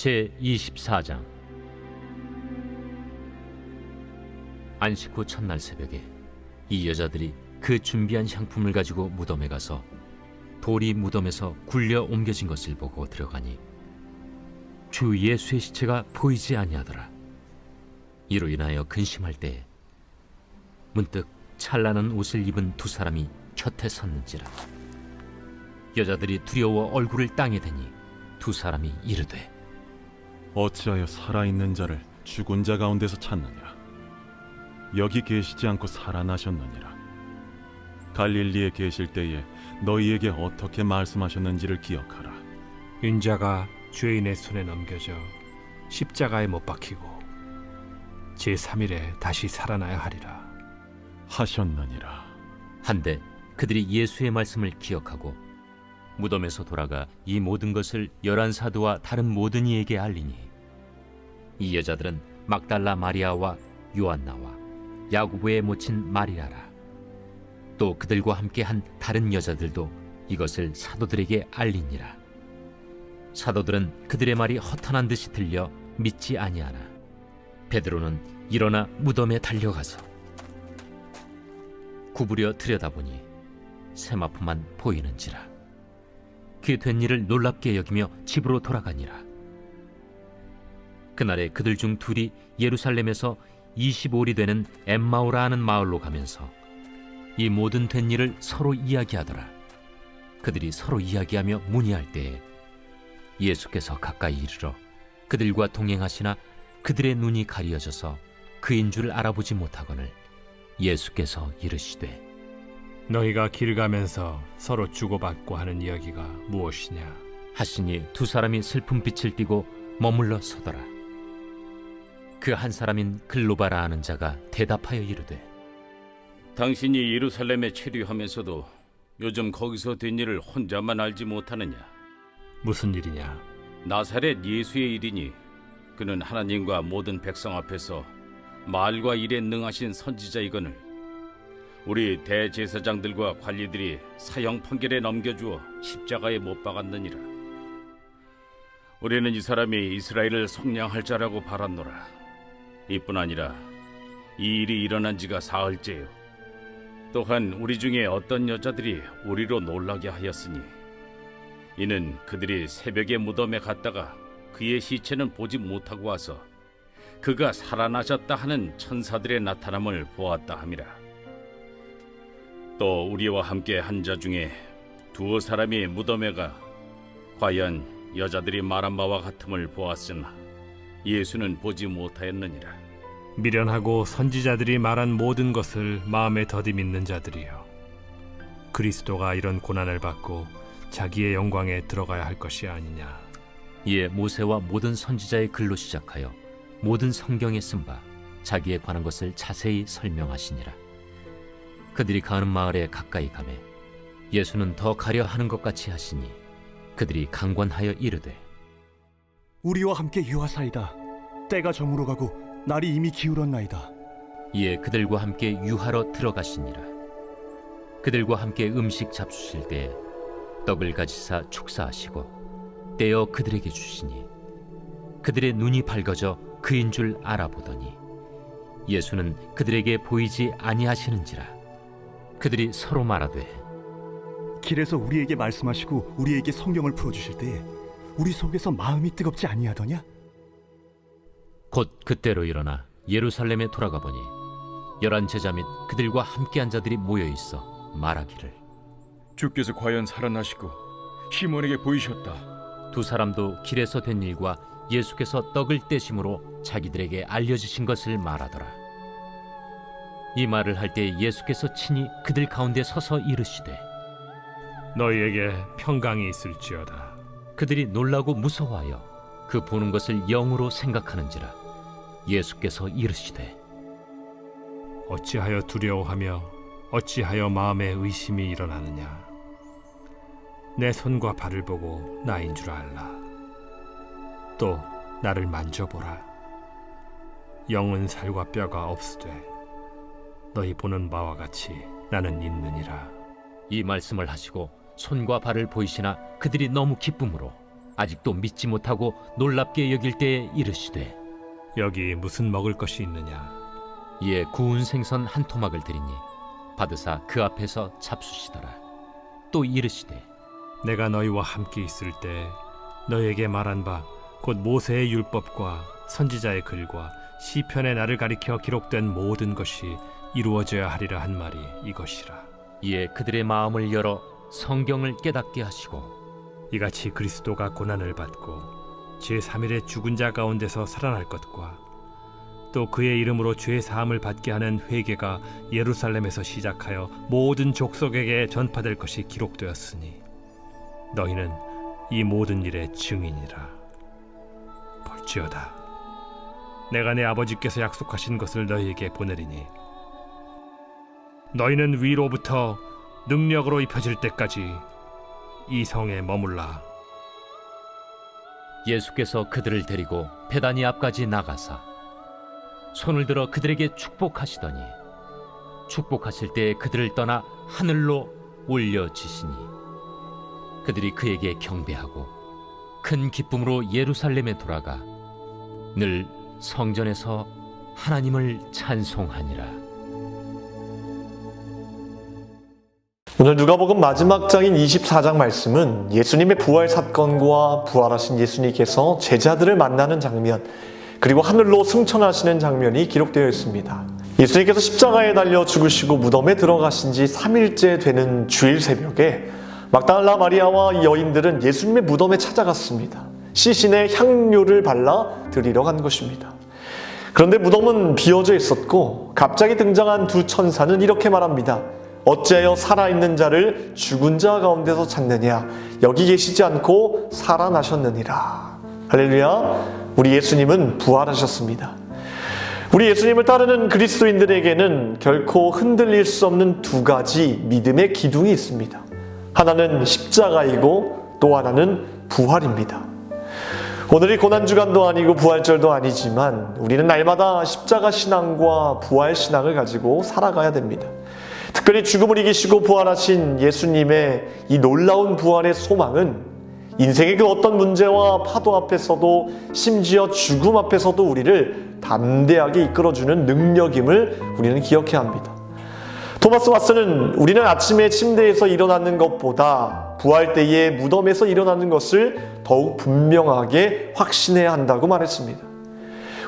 제24장. 안식 후 첫날 새벽에 이 여자들이 그 준비한 향품을 가지고 무덤에 가서 돌이 무덤에서 굴려 옮겨진 것을 보고 들어가니 주 예수의 시체가 보이지 아니하더라. 이로 인하여 근심할 때에 문득 찬란한 옷을 입은 두 사람이 곁에 섰는지라. 여자들이 두려워 얼굴을 땅에 대니 두 사람이 이르되, 어찌하여 살아있는 자를 죽은 자 가운데서 찾느냐? 여기 계시지 않고 살아나셨느니라. 갈릴리에 계실 때에 너희에게 어떻게 말씀하셨는지를 기억하라. 인자가 죄인의 손에 넘겨져 십자가에 못 박히고 제3일에 다시 살아나야 하리라 하셨느니라. 한데 그들이 예수의 말씀을 기억하고 무덤에서 돌아가 이 모든 것을 11사도와 다른 모든 이에게 알리니, 이 여자들은 막달라 마리아와 요한나와 야고보의 모친 마리아라. 또 그들과 함께 한 다른 여자들도 이것을 사도들에게 알리니라. 사도들은 그들의 말이 허탄한 듯이 들려 믿지 아니하나 베드로는 일어나 무덤에 달려가서 구부려 들여다보니 세마포만 보이는지라. 그 된 일을 놀랍게 여기며 집으로 돌아가니라. 그날에 그들 중 둘이 예루살렘에서 25里되는 엠마오라 하는 마을로 가면서 이 모든 된 일을 서로 이야기하더라. 그들이 서로 이야기하며 문의할 때에 예수께서 가까이 이르러 그들과 동행하시나 그들의 눈이 가리어져서 그인 줄 알아보지 못하거늘 예수께서 이르시되, 너희가 길 가면서 서로 주고받고 하는 이야기가 무엇이냐? 하시니 두 사람이 슬픈 빛을 띠고 머물러 서더라. 그 한 사람인 글로바라 하는 자가 대답하여 이르되, 당신이 예루살렘에 체류하면서도 요즘 거기서 된 일을 혼자만 알지 못하느냐? 무슨 일이냐? 나사렛 예수의 일이니 그는 하나님과 모든 백성 앞에서 말과 일에 능하신 선지자이거늘 우리 대제사장들과 관리들이 사형 판결에 넘겨주어 십자가에 못 박았느니라. 우리는 이 사람이 이스라엘을 속량할 자라고 바랐노라. 이뿐 아니라 이 일이 일어난 지가 사흘째요. 또한 우리 중에 어떤 여자들이 우리로 놀라게 하였으니 이는 그들이 새벽에 무덤에 갔다가 그의 시체는 보지 못하고 와서 그가 살아나셨다 하는 천사들의 나타남을 보았다 함이라. 또 우리와 함께 한 자 중에 두어 사람이 무덤에 가 과연 여자들이 말한 바와 같음을 보았으나 예수는 보지 못하였느니라. 미련하고 선지자들이 말한 모든 것을 마음에 더디 믿는 자들이여, 그리스도가 이런 고난을 받고 자기의 영광에 들어가야 할 것이 아니냐? 이에 모세와 모든 선지자의 글로 시작하여 모든 성경에 쓴 바 자기에 관한 것을 자세히 설명하시니라. 그들이 가는 마을에 가까이 가매 예수는 더 가려 하는 것 같이 하시니 그들이 강권하여 이르되, 우리와 함께 유하사이다. 때가 저물어 가고 날이 이미 기울었나이다. 이에 그들과 함께 유하러 들어가시니라. 그들과 함께 음식 잡수실 때에 떡을 가지사 축사하시고 떼어 그들에게 주시니 그들의 눈이 밝아져 그인 줄 알아보더니 예수는 그들에게 보이지 아니하시는지라. 그들이 서로 말하되, 길에서 우리에게 말씀하시고 우리에게 성경을 풀어주실 때에 우리 속에서 마음이 뜨겁지 아니하더냐? 곧 그때로 일어나 예루살렘에 돌아가 보니 11 제자 및 그들과 함께한 자들이 모여 있어 말하기를, 주께서 과연 살아나시고 시몬에게 보이셨다. 두 사람도 길에서 된 일과 예수께서 떡을 떼심으로 자기들에게 알려주신 것을 말하더라. 이 말을 할 때 예수께서 친히 그들 가운데 서서 이르시되, 너희에게 평강이 있을지어다. 그들이 놀라고 무서워하여 그 보는 것을 영으로 생각하는지라. 예수께서 이르시되, 어찌하여 두려워하며 어찌하여 마음에 의심이 일어나느냐? 내 손과 발을 보고 나인 줄 알라. 또 나를 만져보라. 영은 살과 뼈가 없으되 너희 보는 바와 같이 나는 있느니라. 이 말씀을 하시고 손과 발을 보이시나 그들이 너무 기쁨으로 아직도 믿지 못하고 놀랍게 여길 때에 이르시되 여기 무슨 먹을 것이 있느냐? 이에 구운 생선 한 토막을 드리니 받으사 그 앞에서 잡수시더라. 또 이르시되 내가 너희와 함께 있을 때 너희에게 말한 바 곧 모세의 율법과 선지자의 글과 시편의 나를 가리켜 기록된 모든 것이 이루어져야 하리라 한 말이 이것이라. 이에 그들의 마음을 열어 성경을 깨닫게 하시고 이같이 그리스도가 고난을 받고 제3일에 죽은 자 가운데서 살아날 것과 또 그의 이름으로 죄 사함을 받게 하는 회개가 예루살렘에서 시작하여 모든 족속에게 전파될 것이 기록되었으니 너희는 이 모든 일의 증인이라. 볼지어다 내가 내 아버지께서 약속하신 것을 너희에게 보내리니 너희는 위로부터 능력으로 입혀질 때까지 이 성에 머물라. 예수께서 그들을 데리고 베다니 앞까지 나가사 손을 들어 그들에게 축복하시더니 축복하실 때 그들을 떠나 하늘로 올려지시니 그들이 그에게 경배하고 큰 기쁨으로 예루살렘에 돌아가 늘 성전에서 하나님을 찬송하니라. 오늘 누가복음 마지막 장인 24장 말씀은 예수님의 부활 사건과 부활하신 예수님께서 제자들을 만나는 장면, 그리고 하늘로 승천하시는 장면이 기록되어 있습니다. 예수님께서 십자가에 달려 죽으시고 무덤에 들어가신 지 3일째 되는 주일 새벽에 막달라 마리아와 여인들은 예수님의 무덤에 찾아갔습니다. 시신에 향료를 발라 드리러 간 것입니다. 그런데 무덤은 비어져 있었고 갑자기 등장한 두 천사는 이렇게 말합니다. 어찌하여 살아있는 자를 죽은 자 가운데서 찾느냐? 여기 계시지 않고 살아나셨느니라. 할렐루야. 우리 예수님은 부활하셨습니다. 우리 예수님을 따르는 그리스도인들에게는 결코 흔들릴 수 없는 두 가지 믿음의 기둥이 있습니다. 하나는 십자가이고 또 하나는 부활입니다. 오늘이 고난주간도 아니고 부활절도 아니지만 우리는 날마다 십자가 신앙과 부활 신앙을 가지고 살아가야 됩니다. 특별히 죽음을 이기시고 부활하신 예수님의 이 놀라운 부활의 소망은 인생의 그 어떤 문제와 파도 앞에서도 심지어 죽음 앞에서도 우리를 담대하게 이끌어주는 능력임을 우리는 기억해야 합니다. 토마스 왓슨은 우리는 아침에 침대에서 일어나는 것보다 부활 때에 무덤에서 일어나는 것을 더욱 분명하게 확신해야 한다고 말했습니다.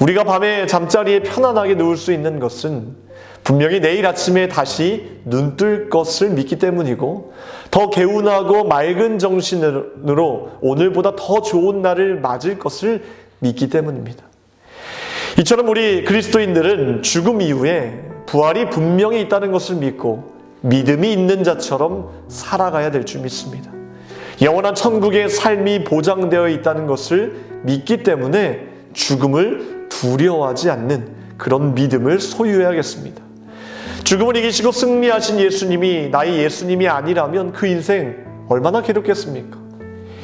우리가 밤에 잠자리에 편안하게 누울 수 있는 것은 분명히 내일 아침에 다시 눈 뜰 것을 믿기 때문이고 더 개운하고 맑은 정신으로 오늘보다 더 좋은 날을 맞을 것을 믿기 때문입니다. 이처럼 우리 그리스도인들은 죽음 이후에 부활이 분명히 있다는 것을 믿고 믿음이 있는 자처럼 살아가야 될 줄 믿습니다. 영원한 천국의 삶이 보장되어 있다는 것을 믿기 때문에 죽음을 두려워하지 않는 그런 믿음을 소유해야겠습니다. 죽음을 이기시고 승리하신 예수님이 나의 예수님이 아니라면 그 인생 얼마나 괴롭겠습니까?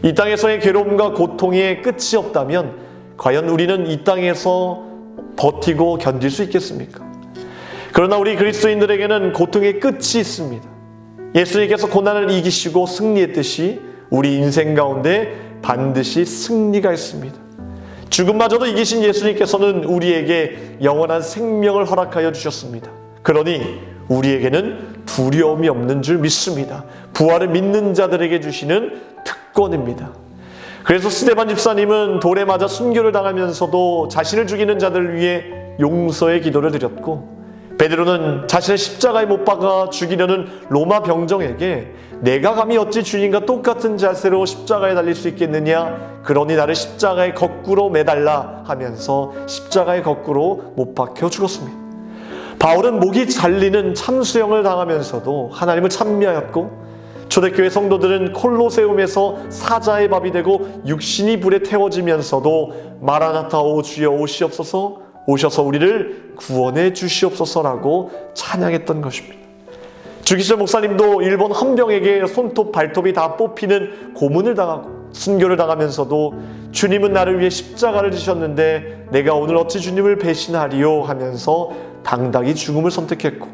이 땅에서의 괴로움과 고통에 끝이 없다면 과연 우리는 이 땅에서 버티고 견딜 수 있겠습니까? 그러나 우리 그리스도인들에게는 고통의 끝이 있습니다. 예수님께서 고난을 이기시고 승리했듯이 우리 인생 가운데 반드시 승리가 있습니다. 죽음마저도 이기신 예수님께서는 우리에게 영원한 생명을 허락하여 주셨습니다. 그러니 우리에게는 두려움이 없는 줄 믿습니다. 부활을 믿는 자들에게 주시는 특권입니다. 그래서 스데반 집사님은 돌에 맞아 순교를 당하면서도 자신을 죽이는 자들을 위해 용서의 기도를 드렸고, 베드로는 자신을 십자가에 못 박아 죽이려는 로마 병정에게 내가 감히 어찌 주님과 똑같은 자세로 십자가에 달릴 수 있겠느냐, 그러니 나를 십자가에 거꾸로 매달라 하면서 십자가에 거꾸로 못 박혀 죽었습니다. 바울은 목이 잘리는 참수형을 당하면서도 하나님을 찬미하였고, 초대교회 성도들은 콜로세움에서 사자의 밥이 되고 육신이 불에 태워지면서도 마라나타 오 주여 오시옵소서, 오셔서 우리를 구원해 주시옵소서라고 찬양했던 것입니다. 주기철 목사님도 일본 헌병에게 손톱 발톱이 다 뽑히는 고문을 당하고 순교를 당하면서도 주님은 나를 위해 십자가를 지셨는데 내가 오늘 어찌 주님을 배신하리요 하면서 당당히 죽음을 선택했고,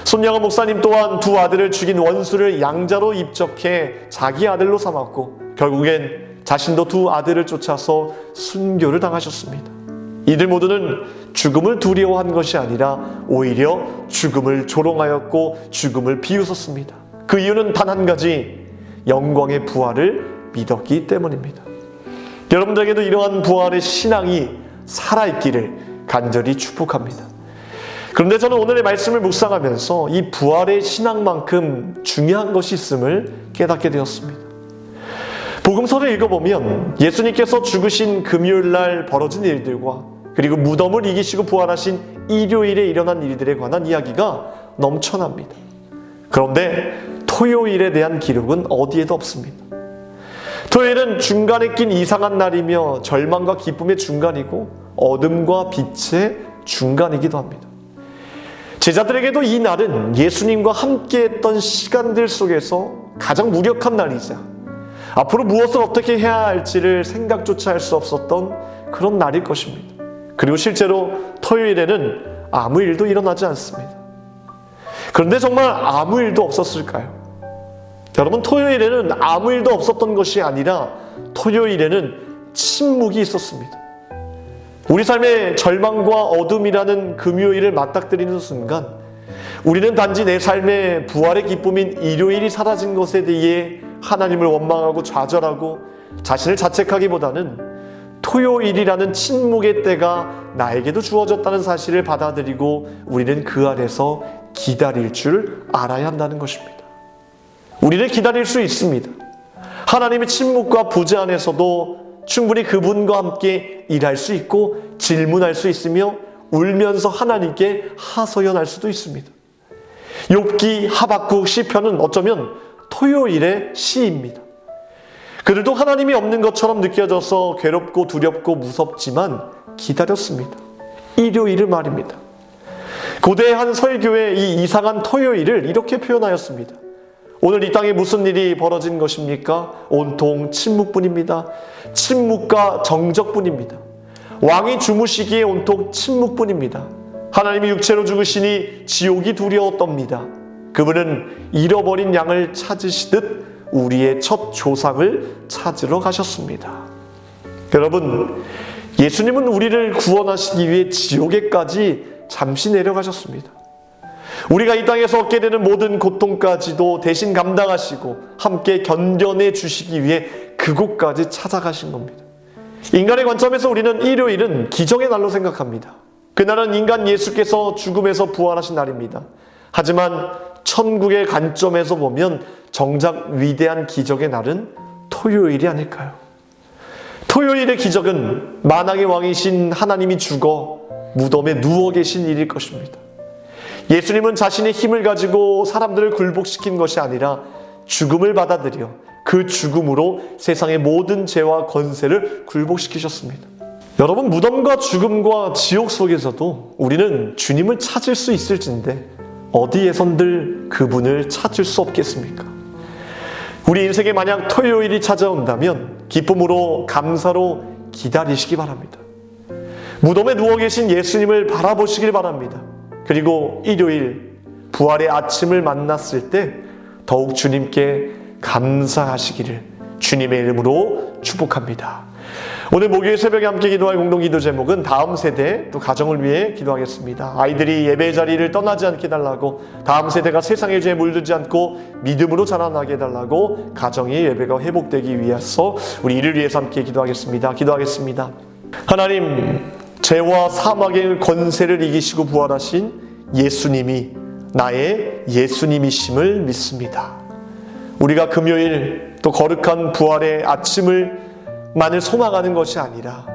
손양원 목사님 또한 두 아들을 죽인 원수를 양자로 입적해 자기 아들로 삼았고 결국엔 자신도 두 아들을 쫓아서 순교를 당하셨습니다. 이들 모두는 죽음을 두려워한 것이 아니라 오히려 죽음을 조롱하였고 죽음을 비웃었습니다. 그 이유는 단 한 가지, 영광의 부활을 믿었기 때문입니다. 여러분들에게도 이러한 부활의 신앙이 살아있기를 간절히 축복합니다. 그런데 저는 오늘의 말씀을 묵상하면서 이 부활의 신앙만큼 중요한 것이 있음을 깨닫게 되었습니다. 복음서를 읽어보면 예수님께서 죽으신 금요일 날 벌어진 일들과 그리고 무덤을 이기시고 부활하신 일요일에 일어난 일들에 관한 이야기가 넘쳐납니다. 그런데 토요일에 대한 기록은 어디에도 없습니다. 토요일은 중간에 낀 이상한 날이며 절망과 기쁨의 중간이고 어둠과 빛의 중간이기도 합니다. 제자들에게도 이 날은 예수님과 함께했던 시간들 속에서 가장 무력한 날이자 앞으로 무엇을 어떻게 해야 할지를 생각조차 할 수 없었던 그런 날일 것입니다. 그리고 실제로 토요일에는 아무 일도 일어나지 않습니다. 그런데 정말 아무 일도 없었을까요? 여러분, 토요일에는 아무 일도 없었던 것이 아니라 토요일에는 침묵이 있었습니다. 우리 삶의 절망과 어둠이라는 금요일을 맞닥뜨리는 순간 우리는 단지 내 삶의 부활의 기쁨인 일요일이 사라진 것에 대해 하나님을 원망하고 좌절하고 자신을 자책하기보다는 토요일이라는 침묵의 때가 나에게도 주어졌다는 사실을 받아들이고 우리는 그 안에서 기다릴 줄 알아야 한다는 것입니다. 우리는 기다릴 수 있습니다. 하나님의 침묵과 부재 안에서도 충분히 그분과 함께 일할 수 있고 질문할 수 있으며 울면서 하나님께 하소연할 수도 있습니다. 욥기, 하박국, 시편은 어쩌면 토요일의 시입니다. 그들도 하나님이 없는 것처럼 느껴져서 괴롭고 두렵고 무섭지만 기다렸습니다. 일요일을 말입니다. 고대의 한 설교의 이 이상한 토요일을 이렇게 표현하였습니다. 오늘 이 땅에 무슨 일이 벌어진 것입니까? 온통 침묵뿐입니다. 침묵과 정적뿐입니다. 왕이 주무시기에 온통 침묵뿐입니다. 하나님이 육체로 죽으시니 지옥이 두려웠답니다. 그분은 잃어버린 양을 찾으시듯 우리의 첫 조상을 찾으러 가셨습니다. 여러분, 예수님은 우리를 구원하시기 위해 지옥에까지 잠시 내려가셨습니다. 우리가 이 땅에서 얻게 되는 모든 고통까지도 대신 감당하시고 함께 견뎌내 주시기 위해 그곳까지 찾아가신 겁니다. 인간의 관점에서 우리는 일요일은 기적의 날로 생각합니다. 그날은 인간 예수께서 죽음에서 부활하신 날입니다. 하지만 천국의 관점에서 보면 정작 위대한 기적의 날은 토요일이 아닐까요? 토요일의 기적은 만왕의 왕이신 하나님이 죽어 무덤에 누워 계신 일일 것입니다. 예수님은 자신의 힘을 가지고 사람들을 굴복시킨 것이 아니라 죽음을 받아들여 그 죽음으로 세상의 모든 죄와 권세를 굴복시키셨습니다. 여러분, 무덤과 죽음과 지옥 속에서도 우리는 주님을 찾을 수 있을진데 어디에선들 그분을 찾을 수 없겠습니까? 우리 인생에 만약 토요일이 찾아온다면 기쁨으로 감사로 기다리시기 바랍니다. 무덤에 누워 계신 예수님을 바라보시길 바랍니다. 그리고 일요일 부활의 아침을 만났을 때 더욱 주님께 감사하시기를 주님의 이름으로 축복합니다. 오늘 목요일 새벽에 함께 기도할 공동기도 제목은 다음 세대 또 가정을 위해 기도하겠습니다. 아이들이 예배 자리를 떠나지 않게 해달라고, 다음 세대가 세상의 죄에 물들지 않고 믿음으로 자라나게 해달라고, 가정의 예배가 회복되기 위해서 우리 이를 위해서 함께 기도하겠습니다. 기도하겠습니다. 하나님, 죄와 사망의 권세를 이기시고 부활하신 예수님이 나의 예수님이심을 믿습니다. 우리가 금요일 또 거룩한 부활의 아침을 만을 소망하는 것이 아니라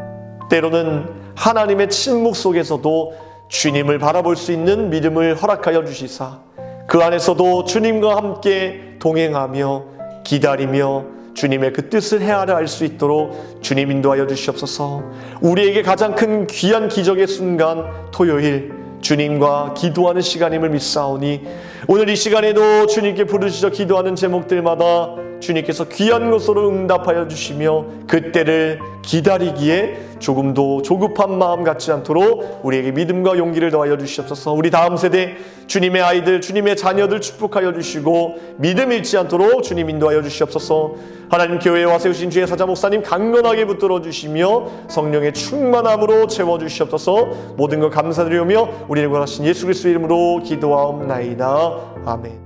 때로는 하나님의 침묵 속에서도 주님을 바라볼 수 있는 믿음을 허락하여 주시사 그 안에서도 주님과 함께 동행하며 기다리며 주님의 그 뜻을 헤아려 알 수 있도록 주님 인도하여 주시옵소서. 우리에게 가장 큰 귀한 기적의 순간 토요일 주님과 기도하는 시간임을 믿사오니 오늘 이 시간에도 주님께 부르시어 기도하는 제목들마다 주님께서 귀한 것으로 응답하여 주시며 그때를 기다리기에 조금도 조급한 마음 갖지 않도록 우리에게 믿음과 용기를 더하여 주시옵소서. 우리 다음 세대 주님의 아이들, 주님의 자녀들 축복하여 주시고 믿음 잃지 않도록 주님 인도하여 주시옵소서. 하나님 교회와 세우신 주의 사자 목사님 강건하게 붙들어 주시며 성령의 충만함으로 채워 주시옵소서. 모든 것 감사드리오며 우리를 구하신 예수 그리스도의 이름으로 기도하옵나이다. 아멘.